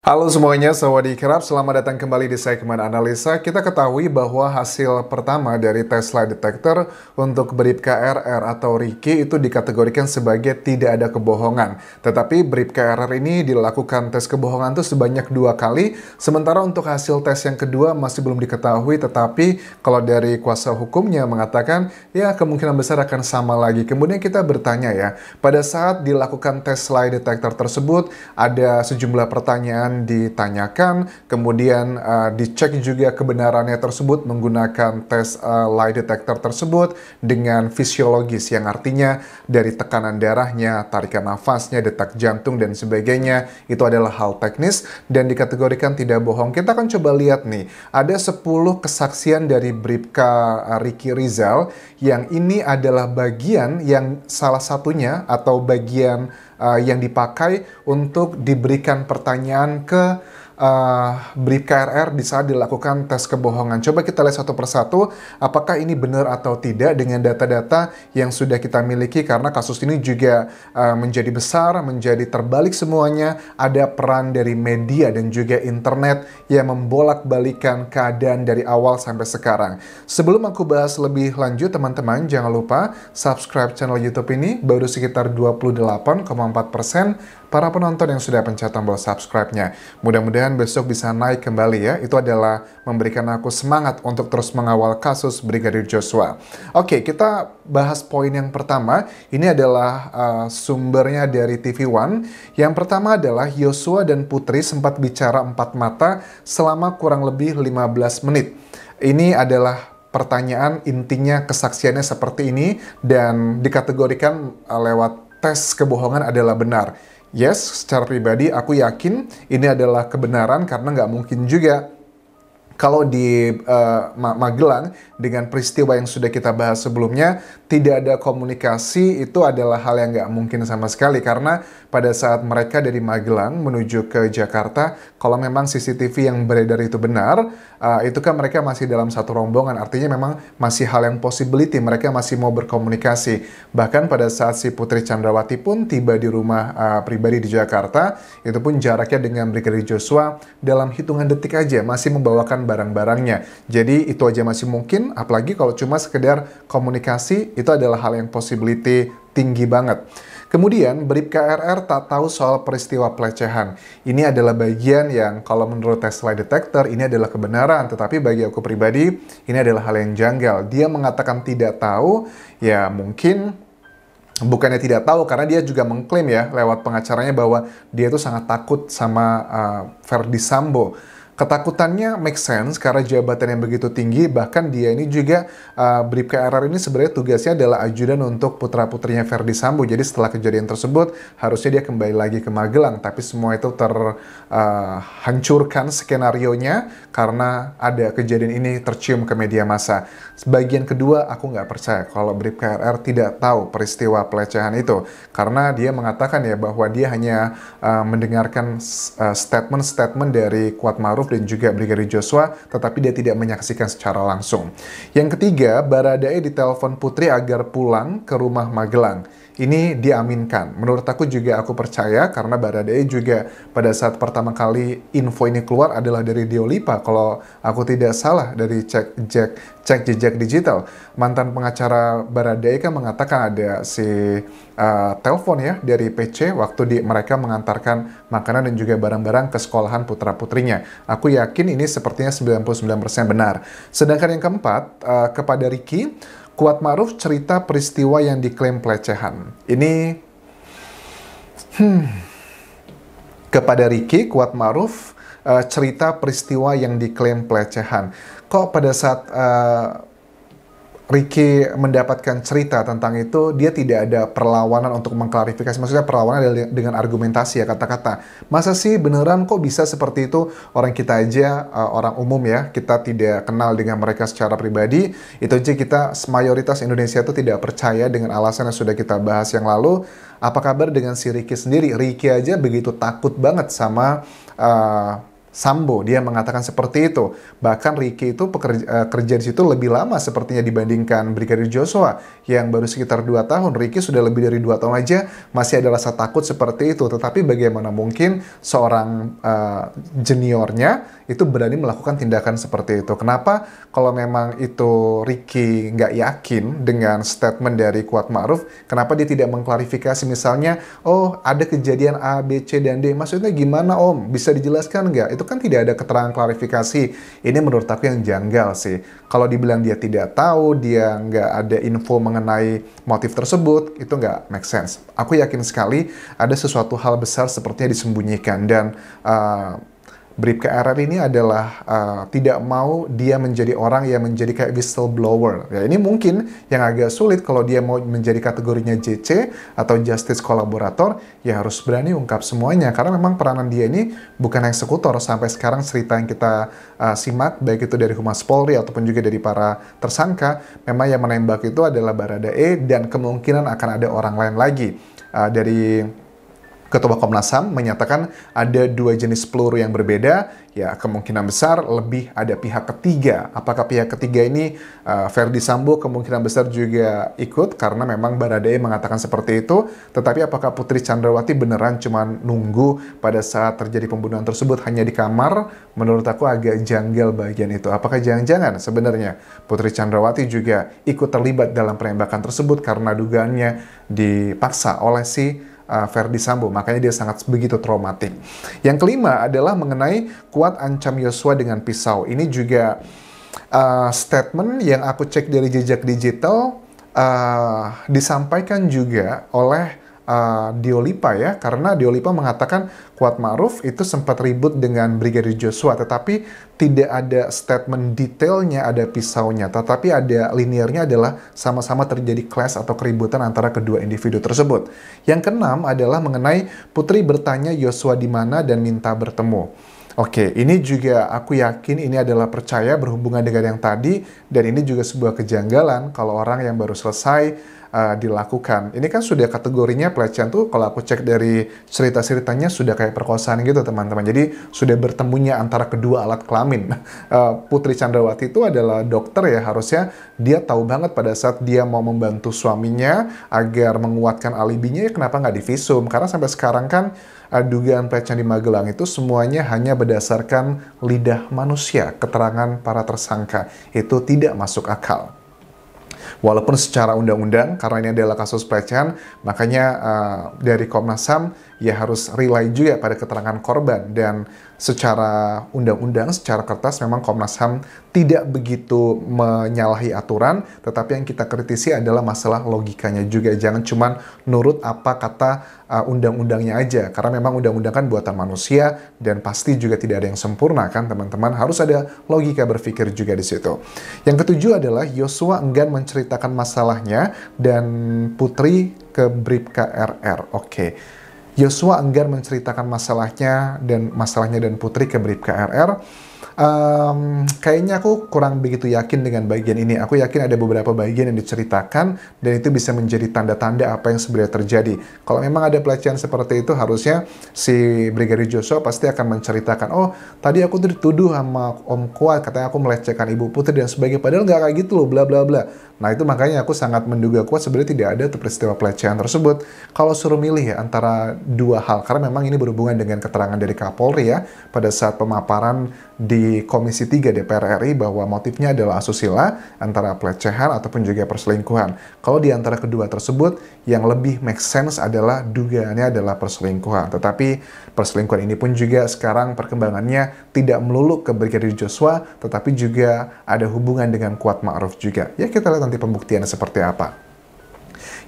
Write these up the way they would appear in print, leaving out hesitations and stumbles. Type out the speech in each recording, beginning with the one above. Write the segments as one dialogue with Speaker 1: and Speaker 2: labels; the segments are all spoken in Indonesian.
Speaker 1: Halo semuanya, sawadee-krap. Selamat datang kembali di segmen analisa. Kita ketahui bahwa hasil pertama dari tes lie detector untuk Bribka RR atau Ricky itu dikategorikan sebagai tidak ada kebohongan. Tetapi Bribka RR ini dilakukan tes kebohongan itu sebanyak 2 kali, sementara untuk hasil tes yang kedua masih belum diketahui, tetapi kalau dari kuasa hukumnya mengatakan ya kemungkinan besar akan sama lagi. Kemudian kita bertanya ya, pada saat dilakukan tes lie detector tersebut ada sejumlah pertanyaan ditanyakan, kemudian dicek juga kebenarannya tersebut menggunakan tes lie detector tersebut dengan fisiologis, yang artinya dari tekanan darahnya, tarikan nafasnya, detak jantung dan sebagainya, itu adalah hal teknis dan dikategorikan tidak bohong. Kita akan coba lihat nih, ada 10 kesaksian dari Bribka Ricky Rizal yang ini adalah bagian yang salah satunya atau bagian yang dipakai untuk diberikan pertanyaan ke Bribka RR di saat dilakukan tes kebohongan. Coba kita lihat satu persatu apakah ini benar atau tidak dengan data-data yang sudah kita miliki, karena kasus ini juga menjadi besar, menjadi terbalik semuanya. Ada peran dari media dan juga internet yang membolak-balikan keadaan dari awal sampai sekarang. Sebelum aku bahas lebih lanjut, teman-teman jangan lupa subscribe channel YouTube ini. Baru sekitar 28,4% para penonton yang sudah pencet tombol subscribe-nya. Mudah-mudahan besok bisa naik kembali ya. Itu adalah memberikan aku semangat untuk terus mengawal kasus Brigadir Joshua. Oke, kita bahas poin yang pertama. Ini adalah sumbernya dari TV One. Yang pertama adalah Joshua dan Putri sempat bicara empat mata selama kurang lebih 15 menit. Ini adalah pertanyaan, intinya kesaksiannya seperti ini dan dikategorikan lewat tes kebohongan adalah benar. Yes, secara pribadi aku yakin ini adalah kebenaran karena nggak mungkin juga kalau di Magelang dengan peristiwa yang sudah kita bahas sebelumnya tidak ada komunikasi, itu adalah hal yang nggak mungkin sama sekali, karena pada saat mereka dari Magelang menuju ke Jakarta, kalau memang CCTV yang beredar itu benar, itu kan mereka masih dalam satu rombongan, artinya memang masih hal yang possibility, mereka masih mau berkomunikasi. Bahkan pada saat si Putri Chandrawati pun tiba di rumah pribadi di Jakarta, itu pun jaraknya dengan Brigadir Joshua dalam hitungan detik aja, masih membawakan barang-barangnya. Jadi itu aja masih mungkin, apalagi kalau cuma sekedar komunikasi, itu adalah hal yang possibility tinggi banget. Kemudian Bribka RR tak tahu soal peristiwa pelecehan. Ini adalah bagian yang kalau menurut tes lie detector ini adalah kebenaran, tetapi bagi aku pribadi ini adalah hal yang janggal. Dia mengatakan tidak tahu, ya mungkin bukannya tidak tahu, karena dia juga mengklaim ya lewat pengacaranya bahwa dia tuh sangat takut sama Verdi Sambo. Ketakutannya make sense karena jabatan yang begitu tinggi, bahkan dia ini juga Bribka RR ini sebenarnya tugasnya adalah ajudan untuk putra-putrinya Verdi Sambo. Jadi setelah kejadian tersebut harusnya dia kembali lagi ke Magelang, tapi semua itu terhancurkan skenarionya karena ada kejadian ini tercium ke media massa. Bagian kedua aku nggak percaya kalau Bribka RR tidak tahu peristiwa pelecehan itu, karena dia mengatakan ya bahwa dia hanya mendengarkan statement-statement dari Kuatmaruf dan juga Brigadir Joshua, tetapi dia tidak menyaksikan secara langsung. Yang ketiga, Baradae ditelepon Putri agar pulang ke rumah Magelang. Ini diaminkan. Menurut aku juga aku percaya, karena Baradae juga pada saat pertama kali info ini keluar adalah dari Deolipa. Kalau aku tidak salah, dari cek jejak digital. Mantan pengacara Baradae kan mengatakan ada si telepon ya dari PC waktu mereka mengantarkan makanan dan juga barang-barang ke sekolahan putra-putrinya. Aku yakin ini sepertinya 99% benar. Sedangkan yang keempat, kepada Ricky, Kuatmaruf cerita peristiwa yang diklaim pelecehan. Ini kepada Ricky, Kuatmaruf cerita peristiwa yang diklaim pelecehan. Kok pada saat Ricky mendapatkan cerita tentang itu, dia tidak ada perlawanan untuk mengklarifikasi. Maksudnya perlawanan adalah dengan argumentasi ya, kata-kata. Masa sih beneran kok bisa seperti itu? Orang kita aja, orang umum ya, kita tidak kenal dengan mereka secara pribadi. Itu aja kita, mayoritas Indonesia itu tidak percaya dengan alasan yang sudah kita bahas yang lalu. Apa kabar dengan si Ricky sendiri? Ricky aja begitu takut banget sama Sambo. Dia mengatakan seperti itu. Bahkan Ricky itu kerja di situ lebih lama sepertinya dibandingkan Brigadir Joshua yang baru sekitar 2 tahun. Ricky sudah lebih dari 2 tahun aja masih ada rasa takut seperti itu. Tetapi bagaimana mungkin seorang juniornya itu berani melakukan tindakan seperti itu? Kenapa kalau memang itu Ricky nggak yakin dengan statement dari Kuat Ma'ruf, kenapa dia tidak mengklarifikasi misalnya, oh ada kejadian A, B, C, dan D, maksudnya gimana Om? Bisa dijelaskan nggak? Itu kan tidak ada keterangan klarifikasi. Ini menurut aku yang janggal sih. Kalau dibilang dia tidak tahu, dia nggak ada info mengenai motif tersebut, itu nggak make sense. Aku yakin sekali ada sesuatu hal besar sepertinya disembunyikan, dan Bribka RR ini adalah tidak mau dia menjadi orang yang menjadi kayak whistleblower. Ya, ini mungkin yang agak sulit kalau dia mau menjadi kategorinya JC atau Justice Collaborator, ya harus berani ungkap semuanya. Karena memang peranan dia ini bukan eksekutor. Sampai sekarang cerita yang kita simak, baik itu dari Humas Polri ataupun juga dari para tersangka, memang yang menembak itu adalah Baradae dan kemungkinan akan ada orang lain lagi. Dari Ketua Komnas HAM menyatakan ada 2 jenis peluru yang berbeda, ya kemungkinan besar lebih ada pihak ketiga. Apakah pihak ketiga ini Verdi Sambo kemungkinan besar juga ikut karena memang Baradae mengatakan seperti itu. Tetapi apakah Putri Chandrawati beneran cuma nunggu pada saat terjadi pembunuhan tersebut hanya di kamar? Menurut aku agak janggal bagian itu. Apakah jangan-jangan sebenarnya Putri Chandrawati juga ikut terlibat dalam penembakan tersebut karena dugaannya dipaksa oleh si Verdi Sambo, makanya dia sangat begitu traumatik. Yang kelima adalah mengenai Kuat ancam Yosua dengan pisau. Ini juga statement yang aku cek dari jejak digital, disampaikan juga oleh Diolipa ya, karena Diolipa mengatakan Kuat Ma'ruf itu sempat ribut dengan Brigadir Joshua, tetapi tidak ada statement detailnya ada pisaunya, tetapi ada linearnya adalah sama-sama terjadi clash atau keributan antara kedua individu tersebut. Yang keenam adalah mengenai Putri bertanya Joshua di mana dan minta bertemu. Oke, ini juga aku yakin ini adalah percaya berhubungan dengan yang tadi, dan ini juga sebuah kejanggalan kalau orang yang baru selesai dilakukan. Ini kan sudah kategorinya pelecehan tuh, kalau aku cek dari cerita-ceritanya sudah kayak perkosaan gitu teman-teman. Jadi sudah bertemunya antara kedua alat kelamin. Putri Chandrawati itu adalah dokter ya, harusnya dia tahu banget pada saat dia mau membantu suaminya agar menguatkan alibinya, ya kenapa nggak divisum? Karena sampai sekarang kan dugaan pelecehan di Magelang itu semuanya hanya berdasarkan lidah manusia, keterangan para tersangka. Itu tidak masuk akal. Walaupun secara undang-undang, karena ini adalah kasus pelecehan, makanya dari Komnas HAM ya harus rely juga pada keterangan korban. Dan secara undang-undang, secara kertas memang Komnas HAM tidak begitu menyalahi aturan, tetapi yang kita kritisi adalah masalah logikanya juga. Jangan cuma nurut apa kata undang-undangnya aja, karena memang undang-undang kan buatan manusia dan pasti juga tidak ada yang sempurna kan teman-teman. Harus ada logika berpikir juga di situ. Yang ketujuh adalah Yosua enggan menceritakan masalahnya dan Putri ke Bribka RR. Oke. Yosua enggan menceritakan masalahnya dan Putri ke Bribka RR. Kayaknya aku kurang begitu yakin dengan bagian ini. Aku yakin ada beberapa bagian yang diceritakan dan itu bisa menjadi tanda-tanda apa yang sebenarnya terjadi. Kalau memang ada pelecehan seperti itu, harusnya si Brigadir Joshua pasti akan menceritakan, oh tadi aku tuh dituduh sama Om Kuat, katanya aku melecehkan Ibu Putri dan sebagainya, padahal nggak kayak gitu loh, bla bla bla. Nah itu makanya aku sangat menduga Kuat sebenarnya tidak ada tuh peristiwa pelecehan tersebut. Kalau suruh milih ya antara dua hal, karena memang ini berhubungan dengan keterangan dari Kapolri ya pada saat pemaparan di Komisi 3 DPR RI bahwa motifnya adalah asusila, antara pelecehan ataupun juga perselingkuhan. Kalau di antara kedua tersebut, yang lebih make sense adalah dugaannya adalah perselingkuhan. Tetapi perselingkuhan ini pun juga sekarang perkembangannya tidak melulu ke Brigadir Joshua, tetapi juga ada hubungan dengan Kuat Ma'ruf juga. Ya kita lihat nanti pembuktiannya seperti apa.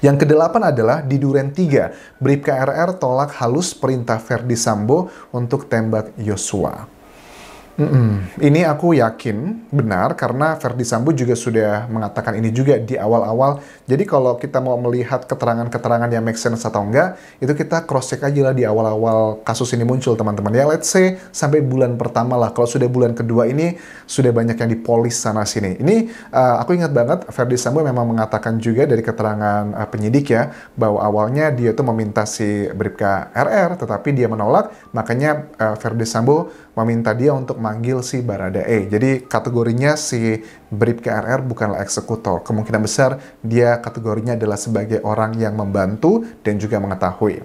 Speaker 1: Yang kedelapan adalah di Duren 3, Bribka RR tolak halus perintah Verdi Sambo untuk tembak Yosua. Ini aku yakin benar karena Verdi Sambo juga sudah mengatakan ini juga di awal-awal. Jadi kalau kita mau melihat keterangan-keterangan yang make sense atau enggak, itu kita cross check aja lah di awal-awal kasus ini muncul, teman-teman. Ya, let's say sampai bulan pertama lah. Kalau sudah bulan kedua ini sudah banyak yang dipolis sana sini. Ini aku ingat banget Verdi Sambo memang mengatakan juga dari keterangan penyidik ya, bahwa awalnya dia tuh meminta si Bribka RR, tetapi dia menolak. Makanya Verdi Sambo meminta dia untuk manggil si Baradae. Jadi kategorinya si Bribka RR bukanlah eksekutor. Kemungkinan besar dia kategorinya adalah sebagai orang yang membantu dan juga mengetahui.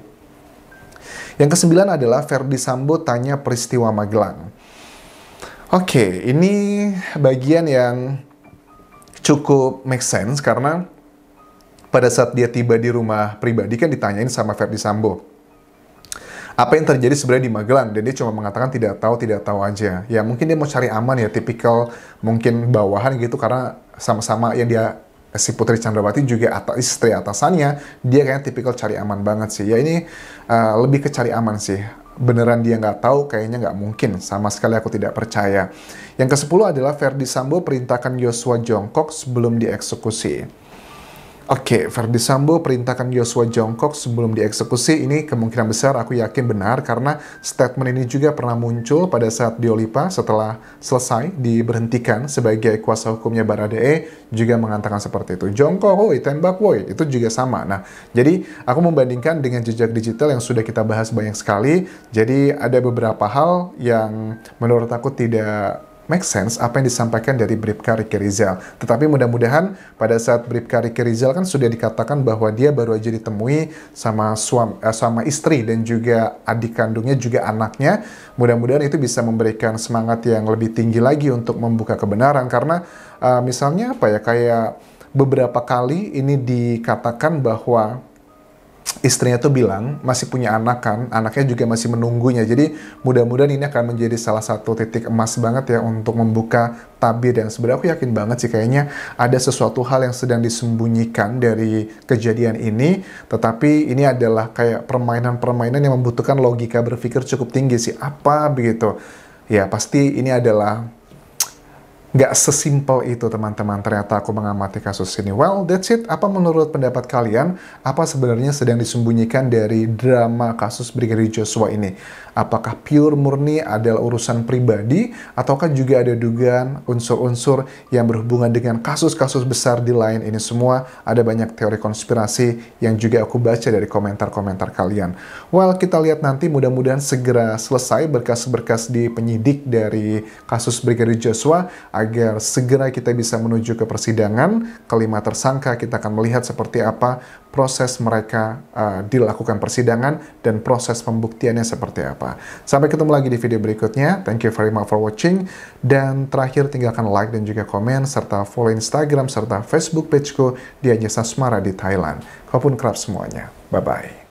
Speaker 1: Yang kesembilan adalah Verdi Sambo tanya peristiwa Magelang. Oke, ini bagian yang cukup make sense karena pada saat dia tiba di rumah pribadi kan ditanyain sama Verdi Sambo apa yang terjadi sebenarnya di Magelang, dan dia cuma mengatakan tidak tahu aja. Ya mungkin dia mau cari aman ya, tipikal mungkin bawahan gitu, karena sama-sama yang dia si Putri Chandrawati juga istri atasannya, dia kayaknya tipikal cari aman banget sih. Ya ini lebih ke cari aman sih. Beneran dia nggak tahu, kayaknya nggak mungkin. Sama sekali aku tidak percaya. Yang ke-10 adalah Verdi Sambo perintahkan Yosua jongkok sebelum dieksekusi. Oke, Verdi Sambo perintahkan Yosua jongkok sebelum dieksekusi. Ini kemungkinan besar aku yakin benar karena statement ini juga pernah muncul pada saat Diolipa setelah selesai diberhentikan sebagai kuasa hukumnya Baradae juga mengatakan seperti itu. Jongkok, woi, tembak, woi. Itu juga sama. Nah, jadi aku membandingkan dengan jejak digital yang sudah kita bahas banyak sekali. Jadi ada beberapa hal yang menurut aku tidak make sense apa yang disampaikan dari Bribka Riki Rizal. Tetapi mudah-mudahan pada saat Bribka Riki Rizal kan sudah dikatakan bahwa dia baru aja ditemui sama sama istri dan juga adik kandungnya juga anaknya. Mudah-mudahan itu bisa memberikan semangat yang lebih tinggi lagi untuk membuka kebenaran karena misalnya apa ya, kayak beberapa kali ini dikatakan bahwa istrinya tuh bilang masih punya anak kan, anaknya juga masih menunggunya. Jadi mudah-mudahan ini akan menjadi salah satu titik emas banget ya untuk membuka tabir. Dan sebenarnya aku yakin banget sih kayaknya ada sesuatu hal yang sedang disembunyikan dari kejadian ini. Tetapi ini adalah kayak permainan-permainan yang membutuhkan logika berpikir cukup tinggi sih. Apa begitu? Ya pasti ini adalah nggak sesimpel itu, teman-teman. Ternyata aku mengamati kasus ini. Well, that's it. Apa menurut pendapat kalian? Apa sebenarnya sedang disembunyikan dari drama kasus Brigadir Joshua ini? Apakah pure murni adalah urusan pribadi? Ataukah juga ada dugaan unsur-unsur yang berhubungan dengan kasus-kasus besar di lain ini semua? Ada banyak teori konspirasi yang juga aku baca dari komentar-komentar kalian. Well, kita lihat nanti, mudah-mudahan segera selesai berkas-berkas di penyidik dari kasus Brigadir Joshua, agar segera kita bisa menuju ke persidangan. Kelima tersangka, kita akan melihat seperti apa proses mereka dilakukan persidangan dan proses pembuktiannya seperti apa. Sampai ketemu lagi di video berikutnya. Thank you very much for watching. Dan terakhir, tinggalkan like dan juga komen, serta follow Instagram serta Facebook pageku di Anjasa Asmara di Thailand. Walaupun kerap semuanya. Bye-bye.